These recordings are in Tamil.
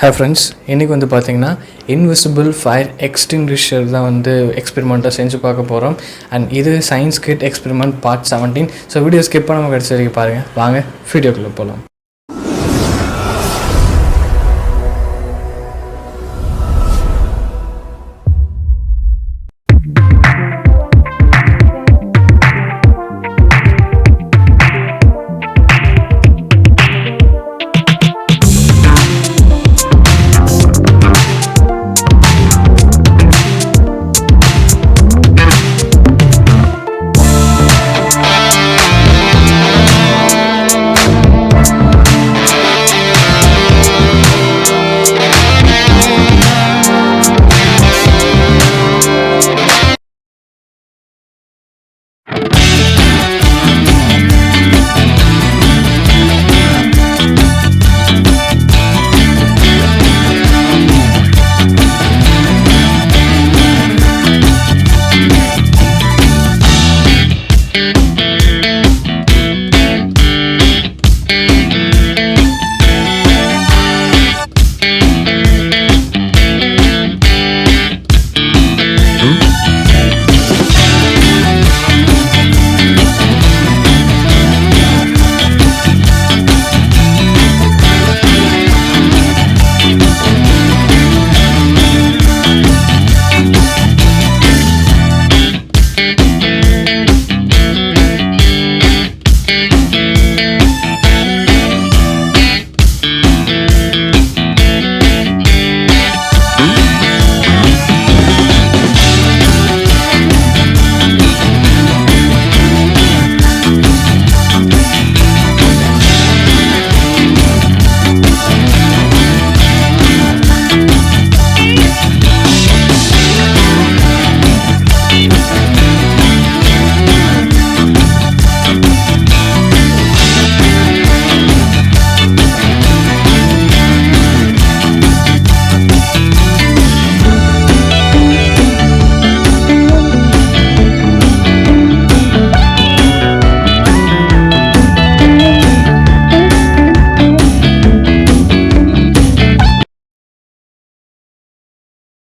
Hi friends, இன்னைக்கு வந்து பாத்தீங்கன்னா இன்விசிபிள் ஃபயர் எக்ஸ்டிங்விஷர் தான் வந்து எக்ஸ்பெரிமெண்ட்டாக செஞ்சு பார்க்க போகிறோம். அண்ட் இது science kit experiment part 17. So video skip பண்ணாமல் கடைசி வரைக்கும் பாருங்கள். வாங்க வீடியோக்குள்ளே போகலாம்.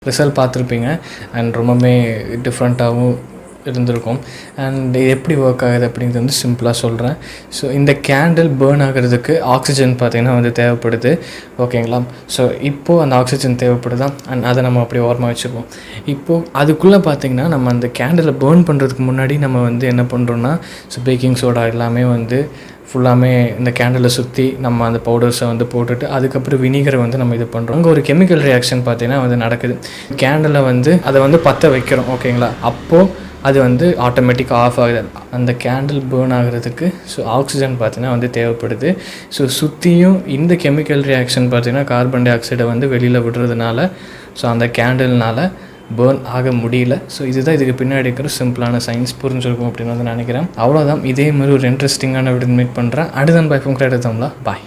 ரிசல்ட் பார்த்துருப்பீங்க. அண்ட் ரொம்பவே டிஃப்ரெண்ட்டாகவும் இருந்திருக்கும். அண்ட் இது எப்படி ஒர்க் ஆகுது அப்படிங்கிறது வந்து சிம்பிளாக சொல்கிறேன். ஸோ இந்த கேண்டில் பேர்ன் ஆகிறதுக்கு ஆக்சிஜன் பார்த்திங்கன்னா வந்து தேவைப்படுது, ஓகேங்களா? ஸோ இப்போது அந்த ஆக்சிஜன் தேவைப்படுதான். அண்ட் அதை நம்ம அப்படி ஓரமாக வச்சுப்போம். இப்போது அதுக்குள்ளே பார்த்திங்கன்னா நம்ம அந்த கேண்டிலை பேர்ன் பண்ணுறதுக்கு முன்னாடி நம்ம வந்து என்ன பண்ணுறோன்னா, ஸோ பேக்கிங் சோடா எல்லாமே வந்து ஃபுல்லாமே இந்த கேண்டிலை சுற்றி நம்ம அந்த பவுடர்ஸை வந்து போட்டுட்டு அதுக்கப்புறம் வினிகரை வந்து நம்ம இது பண்ணுறோம். அங்கே ஒரு கெமிக்கல் ரியாக்ஷன் பார்த்திங்கன்னா வந்து நடக்குது. கேண்டிலை வந்து அதை வந்து பற்ற வைக்கிறோம், ஓகேங்களா? அப்போது அது வந்து ஆட்டோமேட்டிக்காக ஆஃப் ஆகுது. அந்த கேண்டில் பேர்ன் ஆகிறதுக்கு ஸோ ஆக்சிஜன் பார்த்திங்கன்னா வந்து தேவைப்படுது. ஸோ சுற்றியும் இந்த கெமிக்கல் ரியாக்ஷன் பார்த்திங்கன்னா கார்பன் டை ஆக்சைடை வந்து வெளியில் விடுறதுனால ஸோ அந்த கேண்டில்னால் பேர்ன் ஆக முடியல. ஸோ இதுதான் இதுக்கு பின்னாடி இருக்கிற சிம்பிளான சயின்ஸ். புரிஞ்சிருக்கும் அப்படின்னு வந்து நினைக்கிறேன். அவ்வளோதான். இதே மாதிரி ஒரு இன்ட்ரெஸ்டிங்கான வீடியோ மீட் பண்ணுறேன். அடுத்த பை ஃபோன் கிடையாது. பாய்.